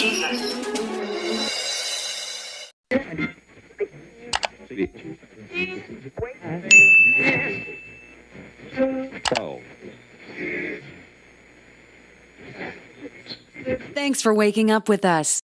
Jesus. Thanks for waking up with us.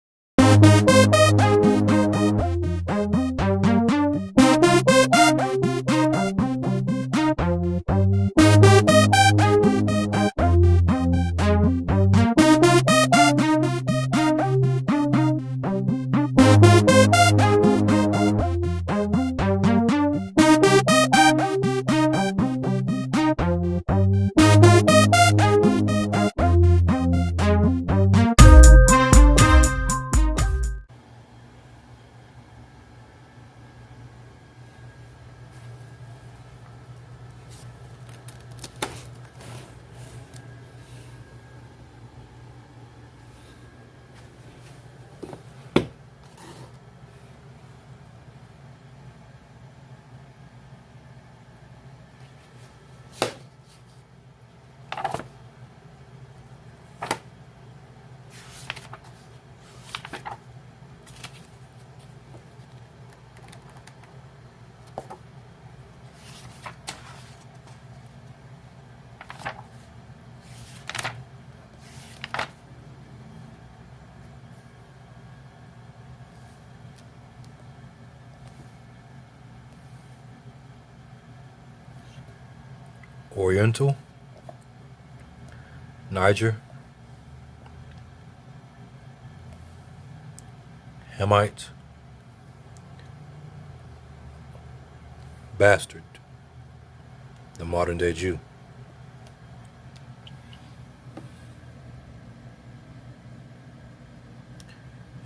Oriental, Niger, Hamite, bastard, the modern day Jew.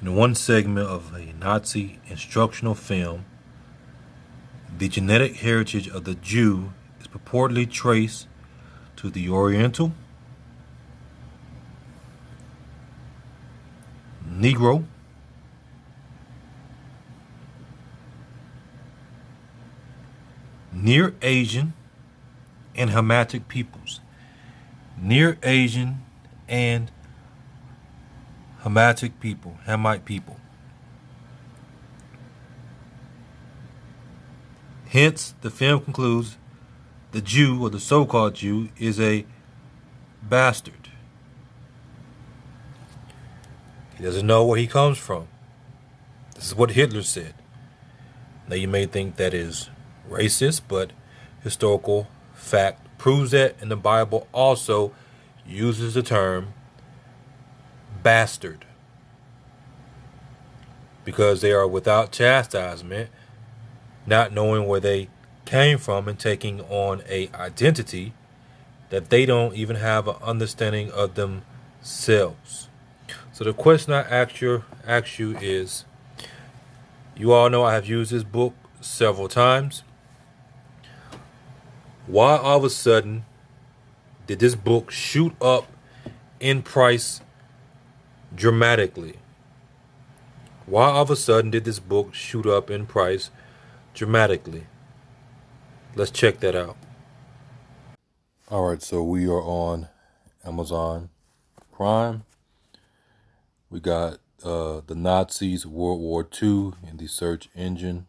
In one segment of a Nazi instructional film, the genetic heritage of the Jew is purportedly traced to the Oriental, Negro, Near Asian, and Hamitic peoples. Near Asian and Hamite people. Hence, the film concludes the Jew, or the so-called Jew, is a bastard. He doesn't know where he comes from. This is what Hitler said. Now, you may think that is racist, but historical fact proves that, and the Bible also uses the term bastard because they are without chastisement, not knowing where they came from and taking on a identity that they don't even have an understanding of themselves. So the question I ask you is, you all know I have used this book several times. Why all of a sudden did this book shoot up in price dramatically? Why all of a sudden did this book shoot up in price dramatically? Let's check that out. All right, so we are on Amazon Prime. We got the Nazis, World War II in the search engine.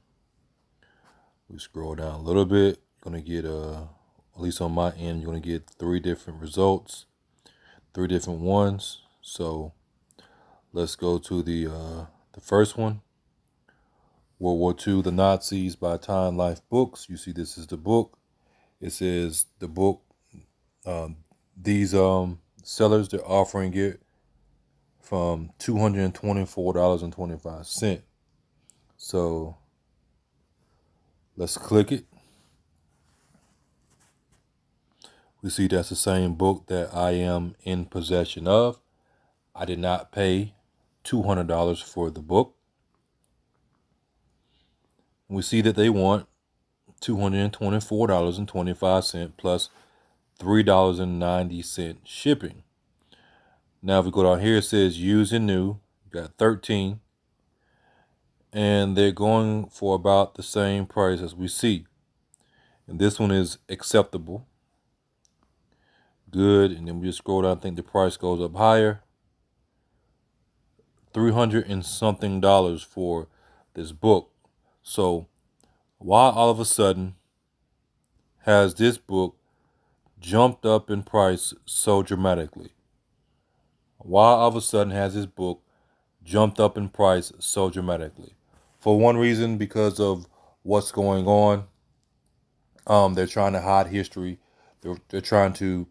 We scroll down a little bit. You're going to get, at least on my end, you're going to get 3 different results, 3 different ones. So let's go to the first one. World War II, The Nazis by Time Life Books. You see, this is the book. It says the book, these sellers, they're offering it from $224.25. So let's click it. We see that's the same book that I am in possession of. I did not pay $200 for the book. We see that they want $224.25 plus $3.90 shipping. Now, if we go down here, it says used and new. You got 13. And they're going for about the same price as we see. And this one is acceptable. Good. And then we just scroll down. I think the price goes up higher. $300 and something for this book. So why all of a sudden has this book jumped up in price so dramatically? Why all of a sudden has this book jumped up in price so dramatically? For one reason, because of what's going on. They're trying to hide history. They're trying to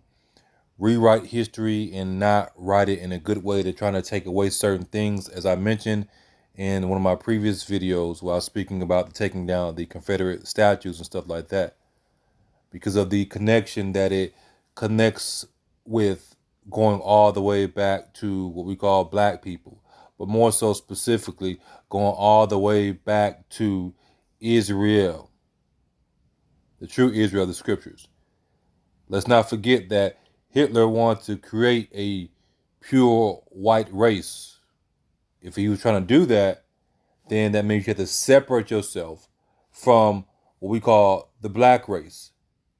rewrite history and not write it in a good way. They're trying to take away certain things, as I mentioned in one of my previous videos while speaking about the taking down the Confederate statues and stuff like that, because of the connection that it connects with, going all the way back to what we call black people, but more so specifically going all the way back to Israel, the true Israel, the scriptures. Let's not forget that Hitler wanted to create a pure white race. If he was trying to do that, then that means you have to separate yourself from what we call the black race.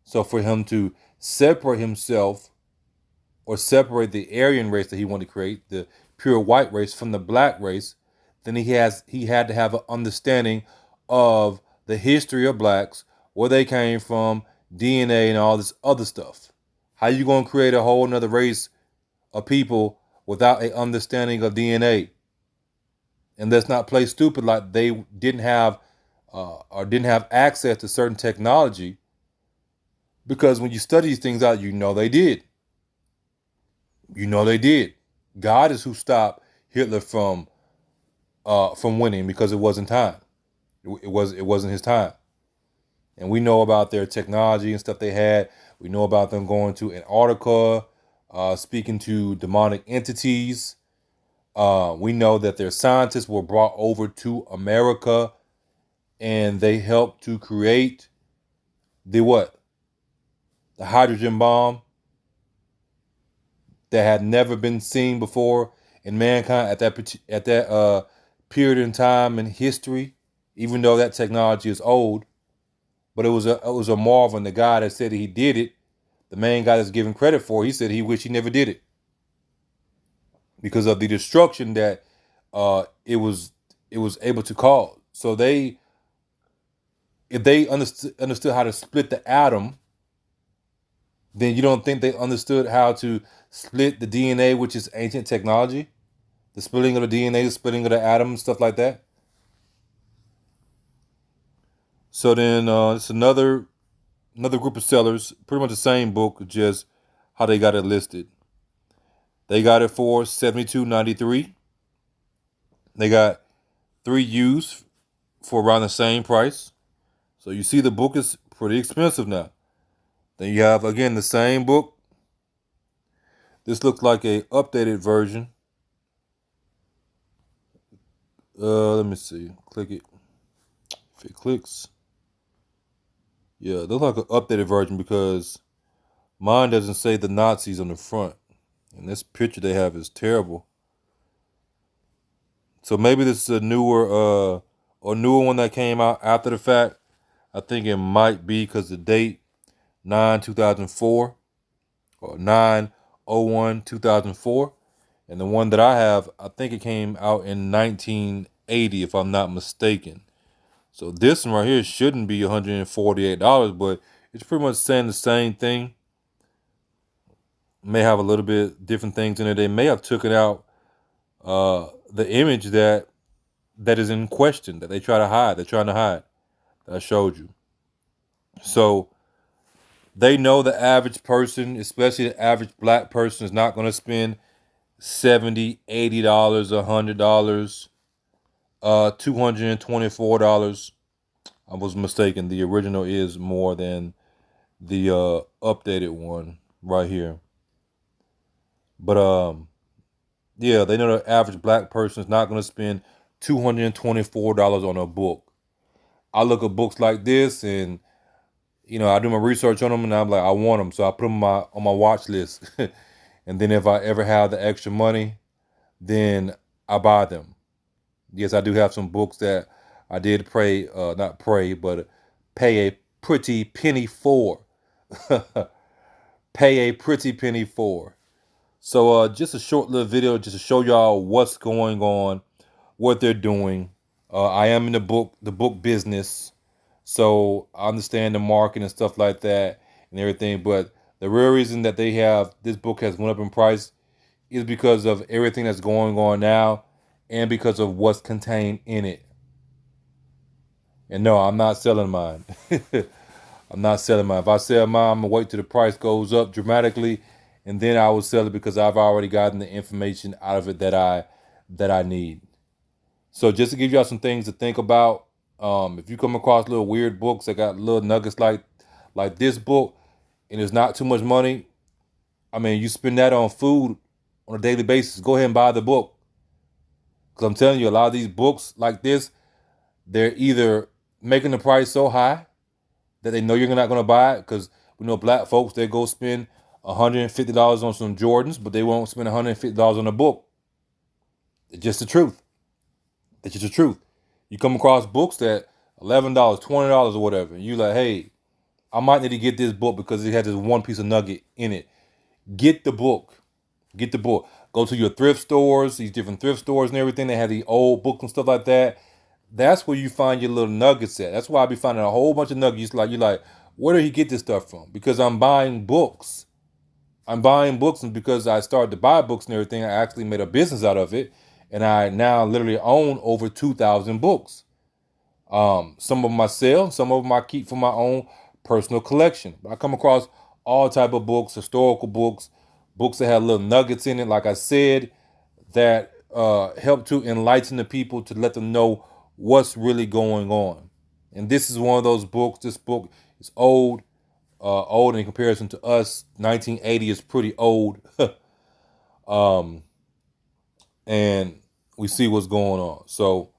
So for him to separate himself, or separate the Aryan race that he wanted to create, the pure white race, from the black race, then he had to have an understanding of the history of blacks, where they came from, DNA, and all this other stuff. How you gonna create a whole nother race of people without an understanding of DNA? And let's not play stupid like they didn't have or didn't have access to certain technology, because when you study these things out, you know they did. You know they did. God is who stopped Hitler from winning, because it wasn't time. It wasn't his time. And we know about their technology and stuff they had. We know about them going to Antarctica, speaking to demonic entities. We know that their scientists were brought over to America, and they helped to create the what? The hydrogen bomb that had never been seen before in mankind at that period in time in history. Even though that technology is old, but it was a marvel. And the guy that said he did it, the main guy that's given credit for, he said he wished he never did it, because of the destruction that it was able to cause. So if they understood how to split the atom, then you don't think they understood how to split the DNA, which is ancient technology, the splitting of the DNA, the splitting of the atom, stuff like that. So then it's another group of sellers, pretty much the same book, just how they got it listed. They got it for $72.93. They got 3 used for around the same price. So you see the book is pretty expensive now. Then you have, again, the same book. This looks like a updated version. Let me see. Click it. If it clicks. Yeah, it looks like an updated version, because mine doesn't say the Nazis on the front. And this picture they have is terrible. So maybe this is a newer one that came out after the fact. I think it might be, because the date 9/2004 or 9/01/2004, and the one that I have, I think it came out in 1980, if I'm not mistaken. So this one right here shouldn't be $148, but it's pretty much saying the same thing. May have a little bit different things in it. They may have taken out the image that is in question, that they try to hide. They're trying to hide. That I showed you. So they know the average person, especially the average black person, is not going to spend $70, $80, $100, $224. I was mistaken. The original is more than the updated one right here. But yeah, they know the average black person is not going to spend $224 on a book. I look at books like this, and I do my research on them, and I'm like, I want them, so I put them on my watch list. And then if I ever have the extra money, then I buy them. Yes, I do have some books that I did not pray, but pay a pretty penny for. Pay a pretty penny for. So just a short little video just to show y'all what's going on, what they're doing. I am in the book business, so I understand the market and stuff like that and everything. But the real reason that this book has went up in price is because of everything that's going on now and because of what's contained in it. And no, I'm not selling mine. I'm not selling mine. If I sell mine, I'm gonna wait till the price goes up dramatically, and then I will sell it because I've already gotten the information out of it that I need. So just to give y'all some things to think about, if you come across little weird books that got little nuggets like this book, and it's not too much money, I mean, you spend that on food on a daily basis, go ahead and buy the book. Because I'm telling you, a lot of these books like this, they're either making the price so high that they know you're not going to buy it, because we know black folks, they go spend $150 on some Jordans, but they won't spend $150 on a book. It's just the truth. It's just the truth. You come across books that $11, $20 or whatever, and you like, hey, I might need to get this book because it has this one piece of nugget in it. Get the book. Get the book. Go to your thrift stores, these different thrift stores and everything. They have the old books and stuff like that. That's where you find your little nuggets at. That's why I be finding a whole bunch of nuggets. Like, you're like, where did he get this stuff from? Because I'm buying books. I'm buying books, and because I started to buy books and everything, I actually made a business out of it. And I now literally own over 2,000 books. Some of them I sell, some of them I keep for my own personal collection. I come across all type of books, historical books, books that have little nuggets in it, like I said, that help to enlighten the people, to let them know what's really going on. And this is one of those books. This book is old in comparison to us. 1980 is pretty old. And we see what's going on. So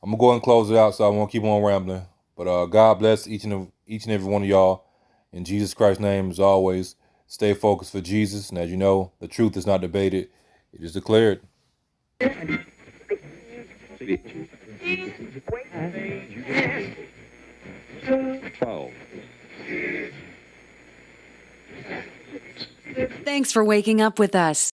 I'm gonna go ahead and close it out, so I won't keep on rambling. But God bless each and every one of y'all. In Jesus Christ's name, as always, stay focused for Jesus. And as you know, the truth is not debated, it is declared. Thanks for waking up with us.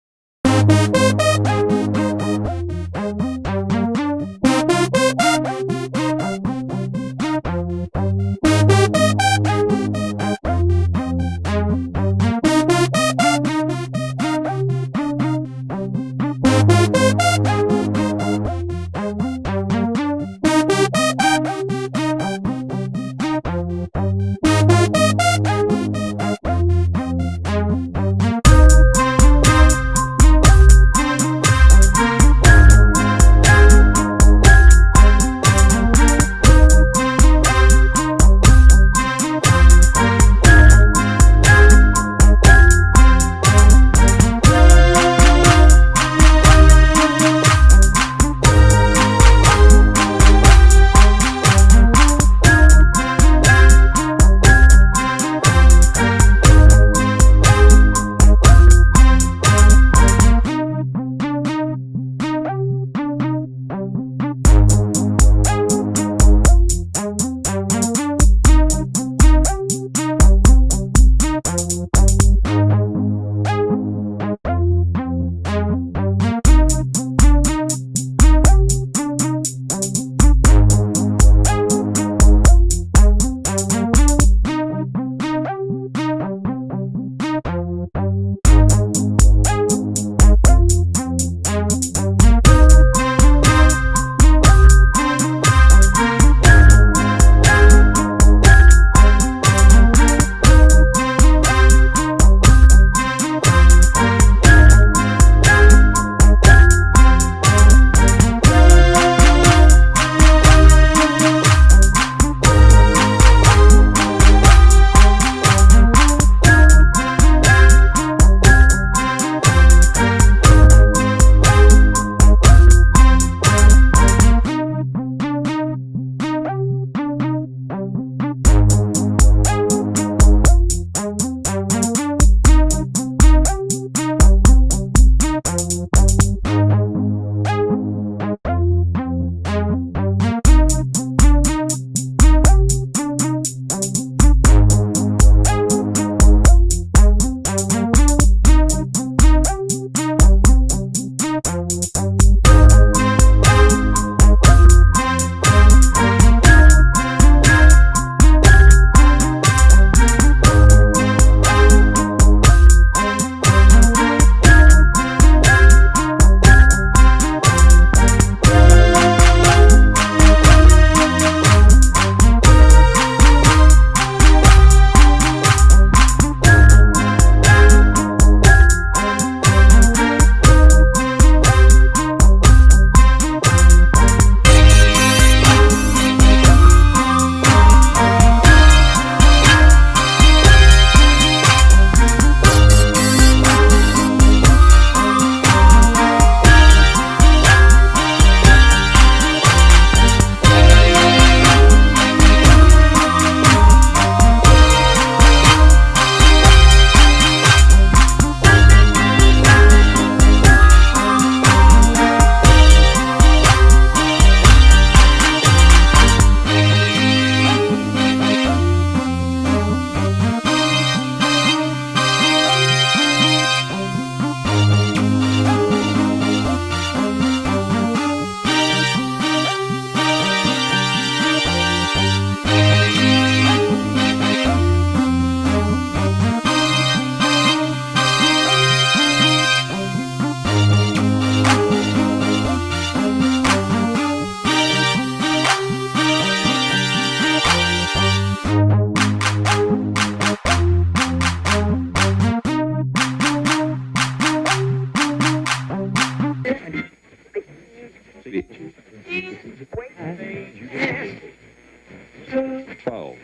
go.